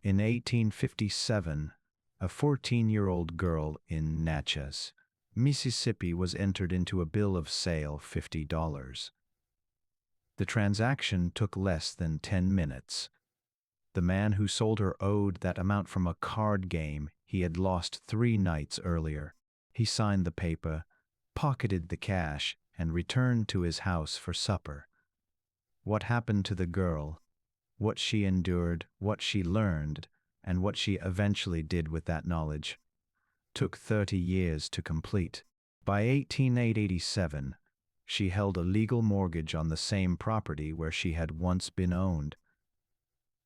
In 1857, a 14-year-old girl in Natchez, Mississippi was entered into a bill of sale $50. The transaction took less than 10 minutes. The man who sold her owed that amount from a card game he had lost 3 nights earlier. He signed the paper, pocketed the cash, and returned to his house for supper. What happened to the girl, what she endured, what she learned, and what she eventually did with that knowledge, took 30 years to complete. By 1887, she held a legal mortgage on the same property where she had once been owned.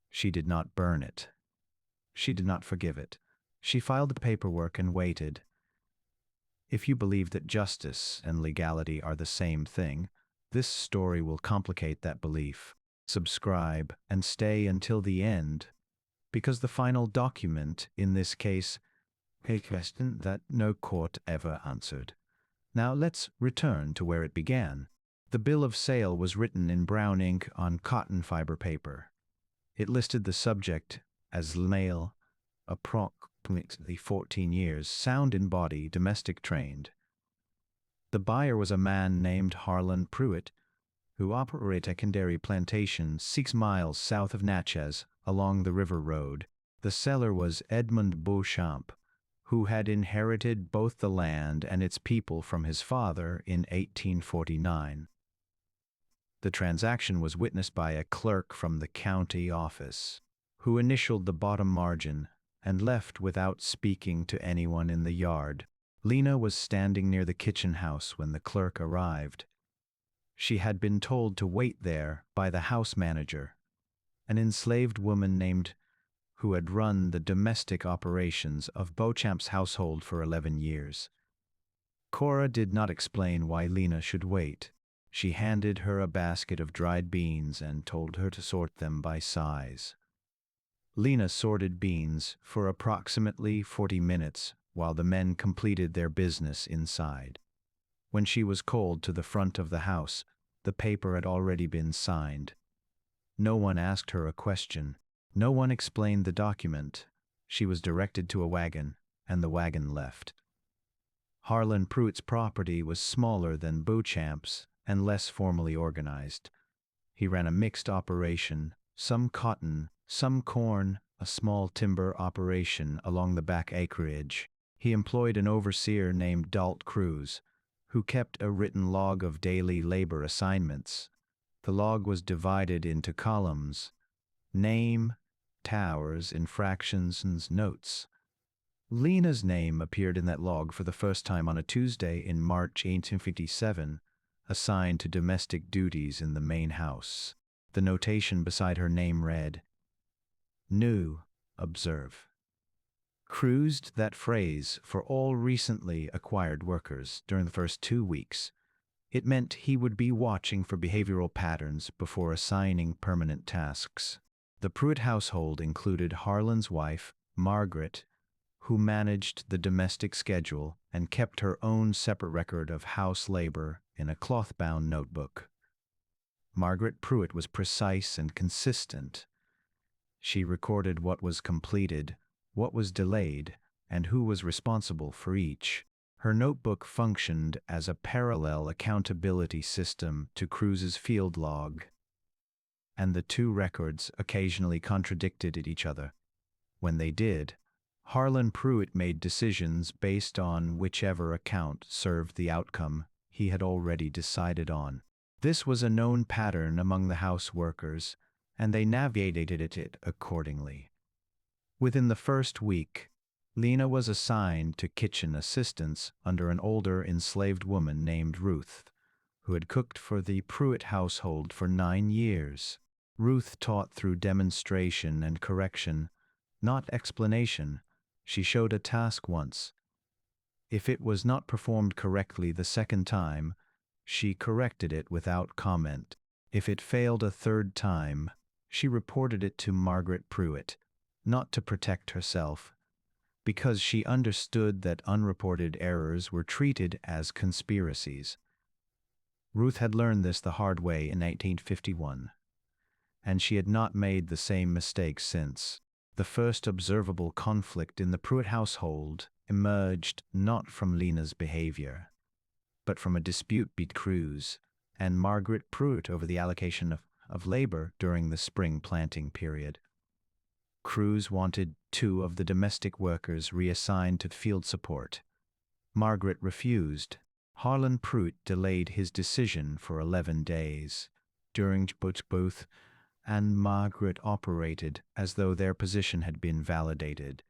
She did not burn it. She did not forgive it. She filed the paperwork and waited. If you believe that justice and legality are the same thing, this story will complicate that belief. Subscribe and stay until the end, because the final document, in this case, a question that no court ever answered. Now let's return to where it began. The bill of sale was written in brown ink on cotton fiber paper. It listed the subject as male, approximately 14 years, sound in body, domestic trained. The buyer was a man named Harlan Pruitt, who operated a secondary plantation 6 miles south of Natchez along the river road. The seller was Edmund Beauchamp, who had inherited both the land and its people from his father in 1849. The transaction was witnessed by a clerk from the county office, who initialed the bottom margin and left without speaking to anyone in the yard. Lena was standing near the kitchen house when the clerk arrived. She had been told to wait there by the house manager, an enslaved woman named who had run the domestic operations of Beauchamp's household for 11 years. Cora did not explain why Lena should wait. She handed her a basket of dried beans and told her to sort them by size. Lena sorted beans for approximately 40 minutes while the men completed their business inside. When she was called to the front of the house, the paper had already been signed. No one asked her a question. No one explained the document. She was directed to a wagon, and the wagon left. Harlan Pruitt's property was smaller than Beauchamp's and less formally organized. He ran a mixed operation, some cotton, some corn, a small timber operation along the back acreage. He employed an overseer named Dalt Cruz, who kept a written log of daily labor assignments. The log was divided into columns: name, towers, infractions, and notes. Lena's name appeared in that log for the first time on a Tuesday in March 1857, assigned to domestic duties in the main house. The notation beside her name read, "New, observe." Cruz used that phrase for all recently acquired workers during the first 2 weeks. It meant he would be watching for behavioral patterns before assigning permanent tasks. The Pruitt household included Harlan's wife, Margaret, who managed the domestic schedule and kept her own separate record of house labor in a cloth-bound notebook. Margaret Pruitt was precise and consistent. She recorded what was completed, what was delayed, and who was responsible for each. Her notebook functioned as a parallel accountability system to Cruz's field log, and the two records occasionally contradicted each other. When they did, Harlan Pruitt made decisions based on whichever account served the outcome he had already decided on. This was a known pattern among the house workers, and they navigated it accordingly. Within the first week, Lena was assigned to kitchen assistance under an older enslaved woman named Ruth, who had cooked for the Pruitt household for 9 years. Ruth taught through demonstration and correction, not explanation. She showed a task once. If it was not performed correctly the second time, she corrected it without comment. If it failed a third time, she reported it to Margaret Pruitt, not to protect herself, because she understood that unreported errors were treated as conspiracies. Ruth had learned this the hard way in 1851, and she had not made the same mistake since. The first observable conflict in the Pruitt household emerged not from Lena's behavior, but from a dispute between Cruz and Margaret Pruitt over the allocation of labor during the spring planting period. Cruz wanted 2 of the domestic workers reassigned to field support. Margaret refused. Harlan Pruitt delayed his decision for 11 days, during which both and Margaret operated as though their position had been validated.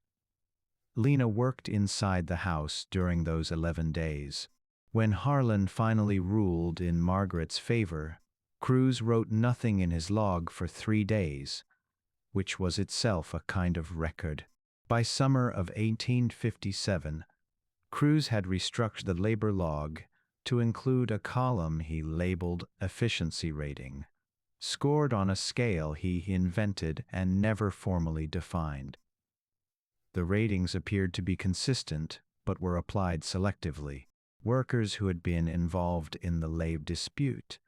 Lena worked inside the house during those 11 days. When Harlan finally ruled in Margaret's favor, Cruz wrote nothing in his log for 3 days, which was itself a kind of record. By summer of 1857, Cruz had restructured the labor log to include a column he labeled efficiency rating, scored on a scale he invented and never formally defined. The ratings appeared to be consistent, but were applied selectively. Workers who had been involved in the labor dispute,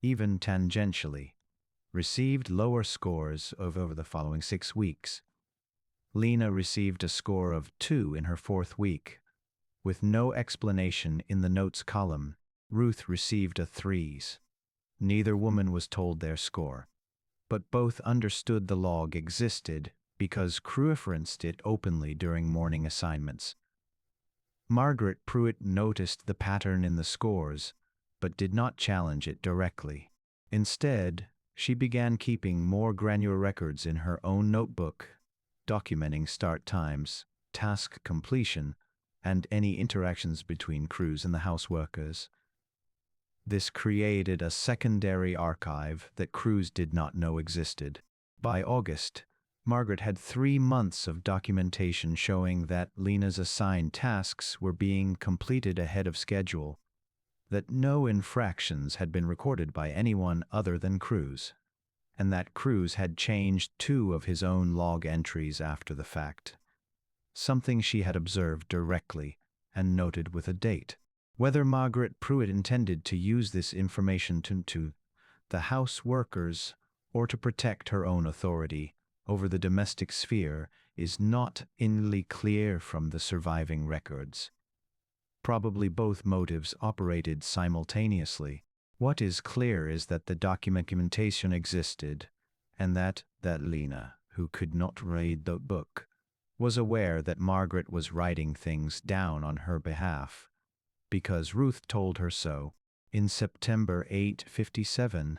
even tangentially, received lower scores over the following 6 weeks. Lena received a score of 2 in her 4th week. With no explanation in the notes column, Ruth received a 3s. Neither woman was told their score, but both understood the log existed because Cruz referenced it openly during morning assignments. Margaret Pruitt noticed the pattern in the scores, but did not challenge it directly. Instead, she began keeping more granular records in her own notebook, documenting start times, task completion, and any interactions between Cruz and the house workers. This created a secondary archive that Cruz did not know existed. By August, Margaret had 3 months of documentation showing that Lena's assigned tasks were being completed ahead of schedule, that no infractions had been recorded by anyone other than Cruz, and that Cruz had changed 2 of his own log entries after the fact, something she had observed directly and noted with a date. Whether Margaret Pruitt intended to use this information to the house workers or to protect her own authority over the domestic sphere is not entirely clear from the surviving records. Probably both motives operated simultaneously. What is clear is that the documentation existed, and that Lena, who could not read the book, was aware that Margaret was writing things down on her behalf, because Ruth told her so. In September 1857,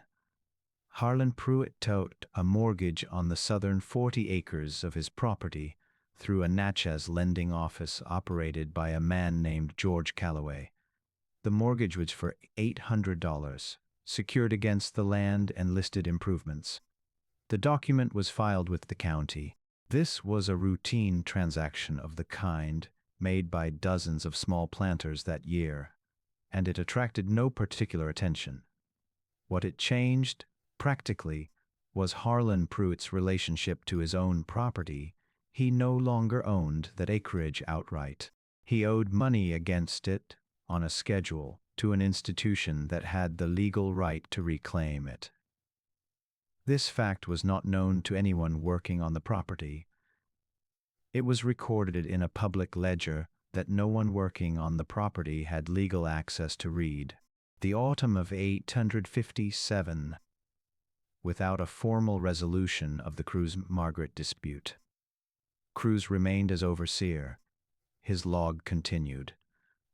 Harlan Pruitt took a mortgage on the southern 40 acres of his property through a Natchez lending office operated by a man named George Calloway. The mortgage was for $800, secured against the land and listed improvements. The document was filed with the county. This was a routine transaction of the kind made by dozens of small planters that year, and it attracted no particular attention. What it changed, practically, was Harlan Pruitt's relationship to his own property. He no longer owned that acreage outright. He owed money against it, on a schedule, to an institution that had the legal right to reclaim it. This fact was not known to anyone working on the property. It was recorded in a public ledger that no one working on the property had legal access to read. The autumn of 1857, without a formal resolution of the Cruz-Margaret dispute. Cruz remained as overseer. His log continued.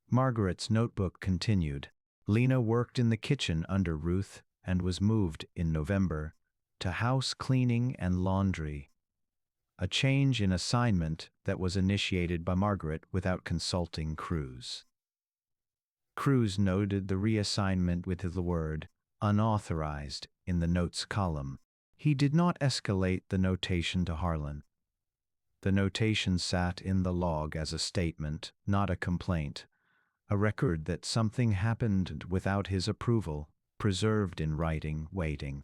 Margaret's notebook continued. Lena worked in the kitchen under Ruth and was moved in November to house cleaning and laundry, a change in assignment that was initiated by Margaret without consulting Cruz. Cruz noted the reassignment with the word unauthorized in the notes column. He did not escalate the notation to Harlan. The notation sat in the log as a statement, not a complaint, a record that something happened without his approval, preserved in writing, waiting.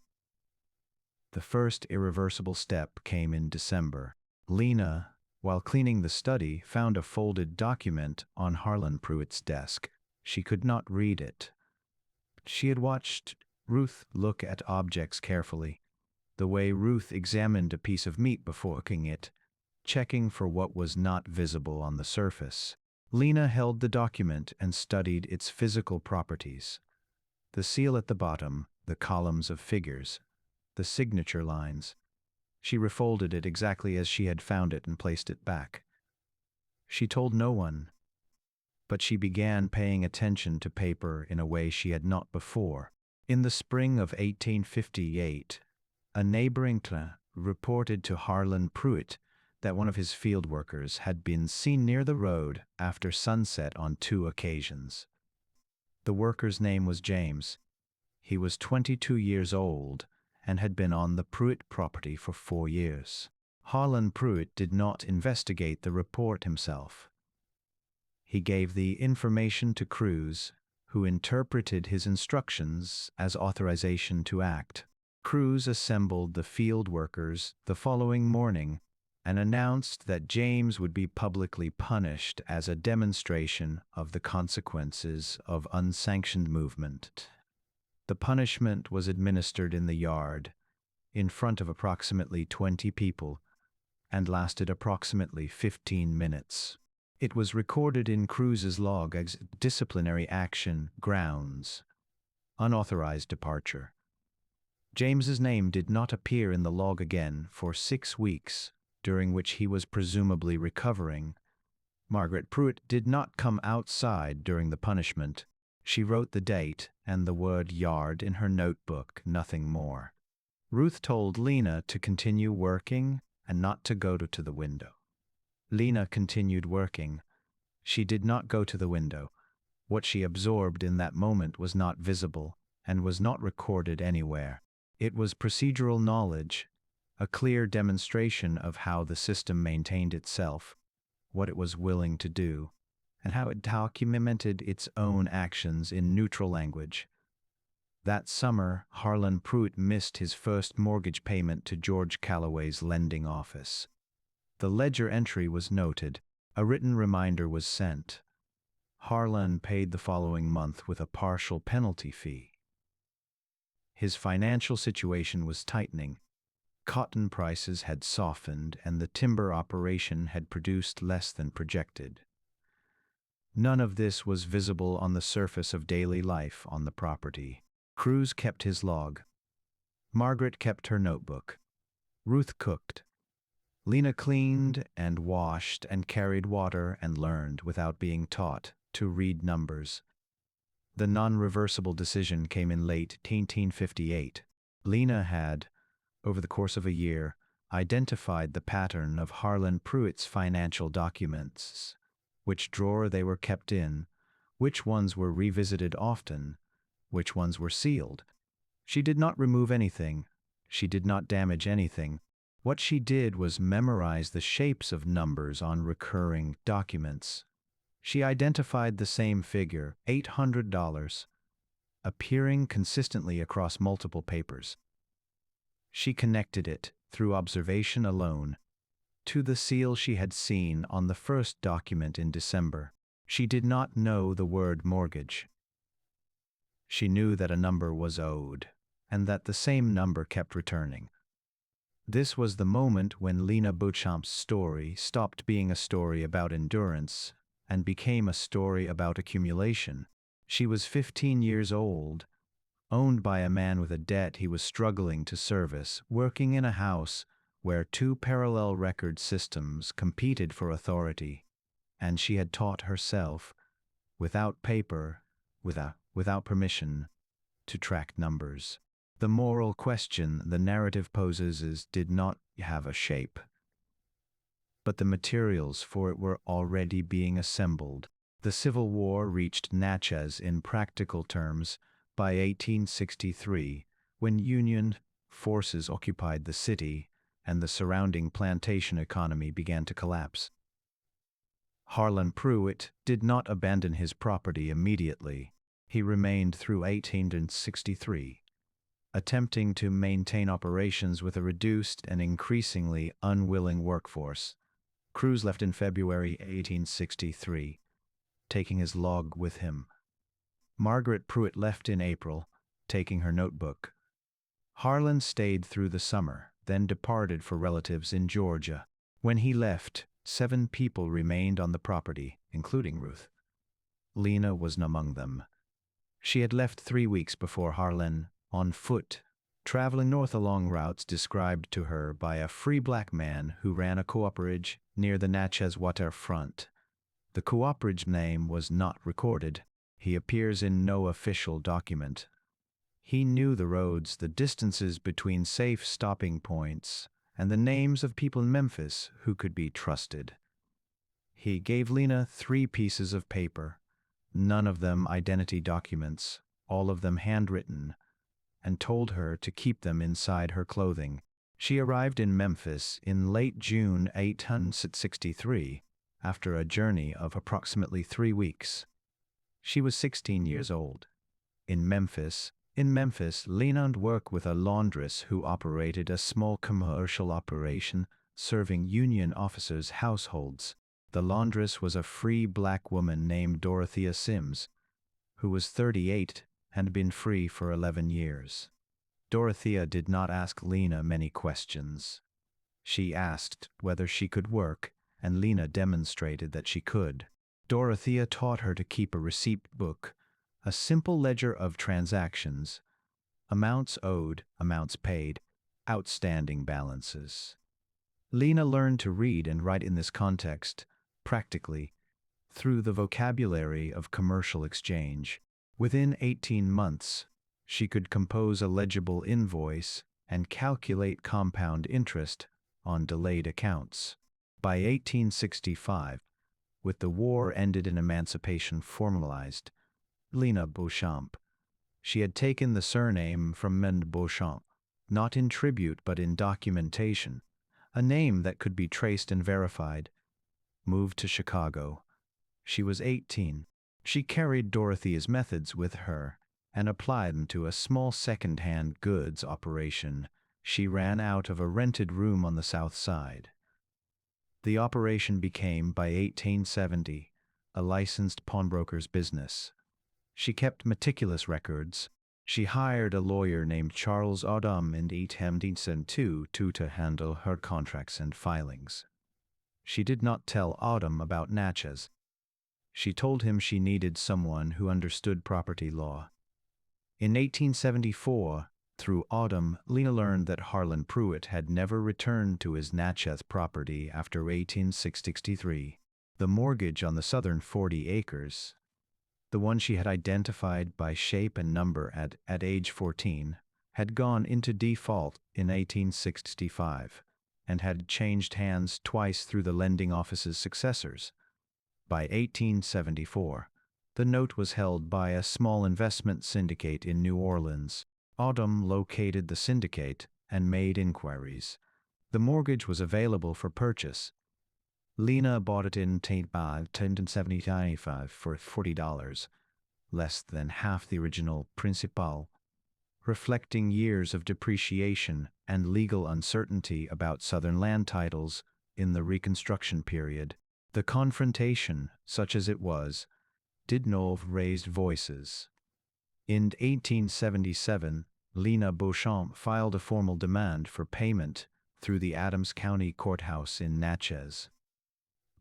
The first irreversible step came in December. Lena, while cleaning the study, found a folded document on Harlan Pruitt's desk. She could not read it. She had watched Ruth look at objects carefully, the way Ruth examined a piece of meat before cooking it, checking for what was not visible on the surface. Lena held the document and studied its physical properties. The seal at the bottom, the columns of figures, the signature lines. She refolded it exactly as she had found it and placed it back. She told no one, but she began paying attention to paper in a way she had not before. In the spring of 1858, a neighboring clan reported to Harlan Pruitt that one of his field workers had been seen near the road after sunset on 2 occasions. The worker's name was James. He was 22 years old and had been on the Pruitt property for 4 years. Harlan Pruitt did not investigate the report himself. He gave the information to Cruz, who interpreted his instructions as authorization to act. Cruz assembled the field workers the following morning and announced that James would be publicly punished as a demonstration of the consequences of unsanctioned movement. The punishment was administered in the yard, in front of approximately 20 people, and lasted approximately 15 minutes. It was recorded in Cruz's log as disciplinary action grounds, unauthorized departure. James's name did not appear in the log again for 6 weeks, during which he was presumably recovering. Margaret Pruitt did not come outside during the punishment. She wrote the date and the word yard in her notebook, nothing more. Ruth told Lena to continue working and not to go to the window. Lena continued working. She did not go to the window. What she absorbed in that moment was not visible and was not recorded anywhere. It was procedural knowledge, a clear demonstration of how the system maintained itself, what it was willing to do, and how it documented its own actions in neutral language. That summer, Harlan Pruitt missed his first mortgage payment to George Calloway's lending office. The ledger entry was noted. A written reminder was sent. Harlan paid the following month with a partial penalty fee. His financial situation was tightening. Cotton prices had softened and the timber operation had produced less than projected. None of this was visible on the surface of daily life on the property. Cruz kept his log. Margaret kept her notebook. Ruth cooked. Lena cleaned and washed and carried water and learned, without being taught, to read numbers. The non-reversible decision came in late 1858. Lena had, over the course of a year, identified the pattern of Harlan Pruitt's financial documents, which drawer they were kept in, which ones were revisited often, which ones were sealed. She did not remove anything. She did not damage anything. What she did was memorize the shapes of numbers on recurring documents. She identified the same figure, $800, appearing consistently across multiple papers. She connected it, through observation alone, to the seal she had seen on the first document in December. She did not know the word mortgage. She knew that a number was owed, and that the same number kept returning. This was the moment when Lena Beauchamp's story stopped being a story about endurance and became a story about accumulation. She was 15 years old, owned by a man with a debt he was struggling to service, working in a house where 2 parallel record systems competed for authority, and she had taught herself, without paper, without permission, to track numbers. The moral question the narrative poses did not have a shape, but the materials for it were already being assembled. The Civil War reached Natchez in practical terms by 1863, when Union forces occupied the city and the surrounding plantation economy began to collapse. Harlan Pruitt did not abandon his property immediately. He remained through 1863. Attempting to maintain operations with a reduced and increasingly unwilling workforce. Cruz left in February 1863, taking his log with him. Margaret Pruitt left in April, taking her notebook. Harlan stayed through the summer, then departed for relatives in Georgia. When he left, 7 people remained on the property, including Ruth. Lena was among them. She had left 3 weeks before Harlan, on foot, traveling north along routes described to her by a free black man who ran a cooperative near the Natchez waterfront. The cooperative name was not recorded. He appears in no official document. He knew the roads, the distances between safe stopping points, and the names of people in Memphis who could be trusted. He gave Lena 3 pieces of paper, none of them identity documents, all of them handwritten, and told her to keep them inside her clothing. She arrived in Memphis in late June 1863, after a journey of approximately 3 weeks. She was 16 years old. In Memphis, Lena worked with a laundress who operated a small commercial operation serving Union officers' households. The laundress was a free black woman named Dorothea Sims, who was 38 and had been free for 11 years. Dorothea did not ask Lena many questions. She asked whether she could work, and Lena demonstrated that she could. Dorothea taught her to keep a receipt book, a simple ledger of transactions, amounts owed, amounts paid, outstanding balances. Lena learned to read and write in this context, practically, through the vocabulary of commercial exchange. Within 18 months, she could compose a legible invoice and calculate compound interest on delayed accounts. By 1865, with the war ended and emancipation formalized, Lena Beauchamp. She had taken the surname from Mend Beauchamp, not in tribute but in documentation, a name that could be traced and verified. Moved to Chicago. She was 18. She carried Dorothea's methods with her and applied them to a small second-hand goods operation she ran out of a rented room on the South Side. The operation became, by 1870, a licensed pawnbroker's business. She kept meticulous records. She hired a lawyer named Charles Odom in 1872 to handle her contracts and filings. She did not tell Odom about Natchez. She told him she needed someone who understood property law. In 1874, through Odom, Lena learned that Harlan Pruitt had never returned to his Natchez property after 1863. The mortgage on the southern 40 acres, the one she had identified by shape and number at age 14, had gone into default in 1865 and had changed hands twice through the lending office's successors. By 1874, the note was held by a small investment syndicate in New Orleans. Odom located the syndicate and made inquiries. The mortgage was available for purchase. Lena bought it in 1875 for $40, less than half the original principal, reflecting years of depreciation and legal uncertainty about Southern land titles in the Reconstruction period. The confrontation, such as it was, did not raise voices. In 1877, Lena Beauchamp filed a formal demand for payment through the Adams County Courthouse in Natchez.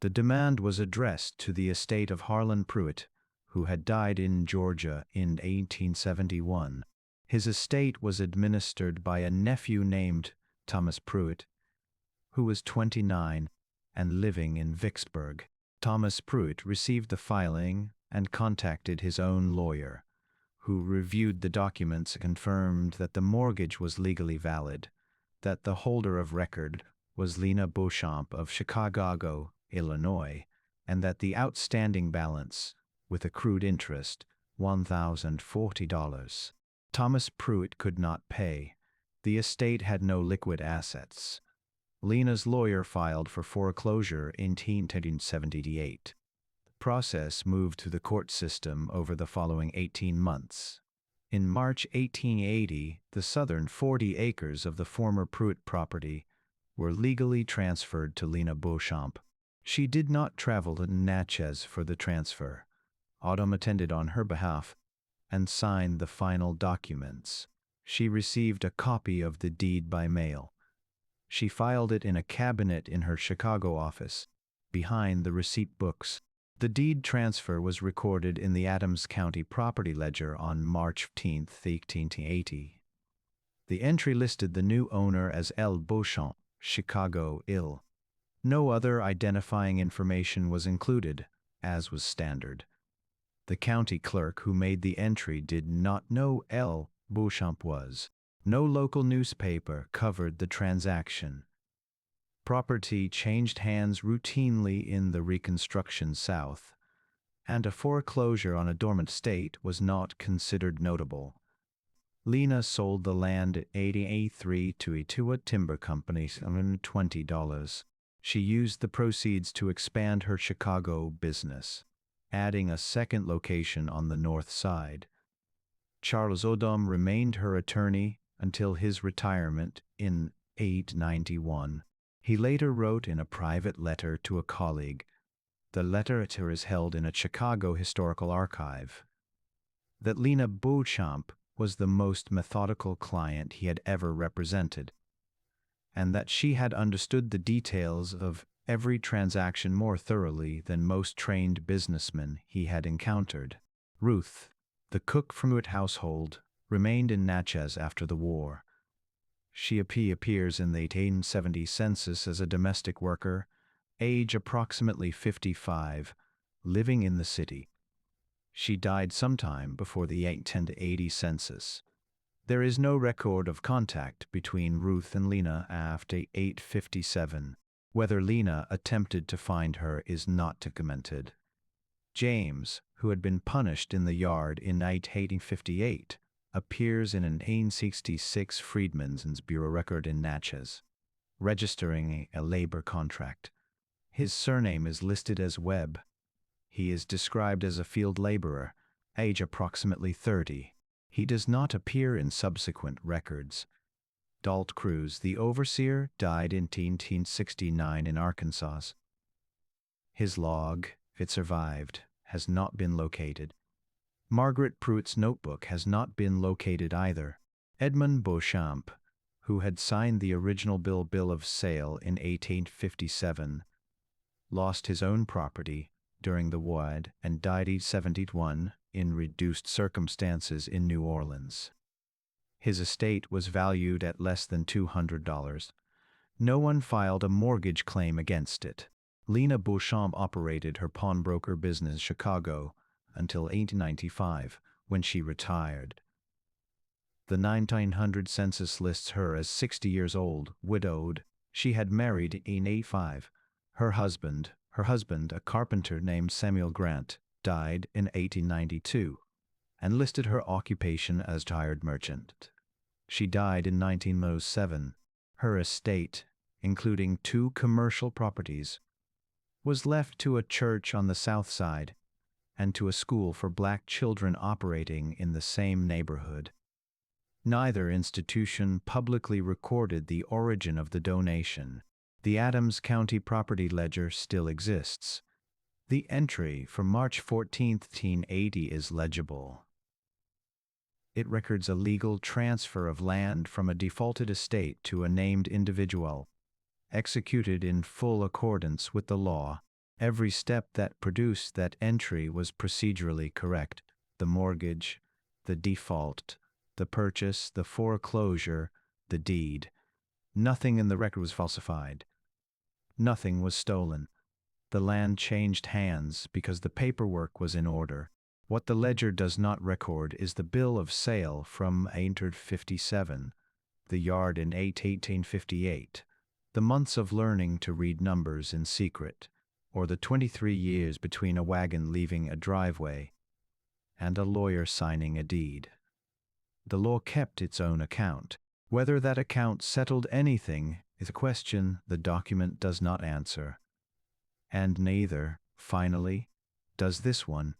The demand was addressed to the estate of Harlan Pruitt, who had died in Georgia in 1871. His estate was administered by a nephew named Thomas Pruitt, who was 29 and living in Vicksburg. Thomas Pruitt received the filing and contacted his own lawyer, who reviewed the documents and confirmed that the mortgage was legally valid, that the holder of record was Lena Beauchamp of Chicago, Illinois, and that the outstanding balance, with accrued interest, $1,040. Thomas Pruitt could not pay. The estate had no liquid assets. Lena's lawyer filed for foreclosure in 1878. The process moved through the court system over the following 18 months. In March 1880, the southern 40 acres of the former Pruitt property were legally transferred to Lena Beauchamp. She did not travel to Natchez for the transfer. Odom attended on her behalf and signed the final documents. She received a copy of the deed by mail. She filed it in a cabinet in her Chicago office, behind the receipt books. The deed transfer was recorded in the Adams County property ledger on March 15, 1880. The entry listed the new owner as L. Beauchamp, Chicago, Ill. No other identifying information was included, as was standard. The county clerk who made the entry did not know L. Beauchamp was. No local newspaper covered the transaction. Property changed hands routinely in the Reconstruction South, and a foreclosure on a dormant estate was not considered notable. Lena sold the land at 1883 to Itua Timber Company for $20. She used the proceeds to expand her Chicago business, adding a second location on the north side. Charles Odom remained her attorney until his retirement in 1891. He later wrote in a private letter to a colleague. The letter is held in a Chicago historical archive. That Lena Beauchamp was the most methodical client he had ever represented, and that she had understood the details of every transaction more thoroughly than most trained businessmen he had encountered. Ruth, the cook from Witt household, remained in Natchez after the war. She appears in the 1870 census as a domestic worker, age approximately 55, living in the city. She died sometime before the 1880 census. There is no record of contact between Ruth and Lena after 1857. Whether Lena attempted to find her is not documented. James, who had been punished in the yard in 1858, appears in an 1866 Freedmen's Bureau record in Natchez, registering a labor contract. His surname is listed as Webb. He is described as a field laborer, age approximately 30. He does not appear in subsequent records. Dalt Cruz, the overseer, died in 1869 in Arkansas. His log, if it survived, has not been located. Margaret Pruitt's notebook has not been located either. Edmund Beauchamp, who had signed the original bill of sale in 1857, lost his own property during the war and died at 71 in reduced circumstances in New Orleans. His estate was valued at less than $200. No one filed a mortgage claim against it. Lena Beauchamp operated her pawnbroker business in Chicago until 1895, when she retired. The 1900 census lists her as 60 years old, widowed. She had married in 1885. Her husband, a carpenter named Samuel Grant, died in 1892, and listed her occupation as hired merchant. She died in 1907. Her estate, including 2 commercial properties, was left to a church on the south side and to a school for black children operating in the same neighborhood. Neither institution publicly recorded the origin of the donation. The Adams County property ledger still exists. The entry from March 14, 1880 is legible. It records a legal transfer of land from a defaulted estate to a named individual, executed in full accordance with the law. Every step that produced that entry was procedurally correct. The mortgage, the default, the purchase, the foreclosure, the deed. Nothing in the record was falsified. Nothing was stolen. The land changed hands because the paperwork was in order. What the ledger does not record is the bill of sale from 1857, the yard in 1858, the months of learning to read numbers in secret, or the 23 years between a wagon leaving a driveway and a lawyer signing a deed. The law kept its own account. Whether that account settled anything is a question the document does not answer. And neither, finally, does this one.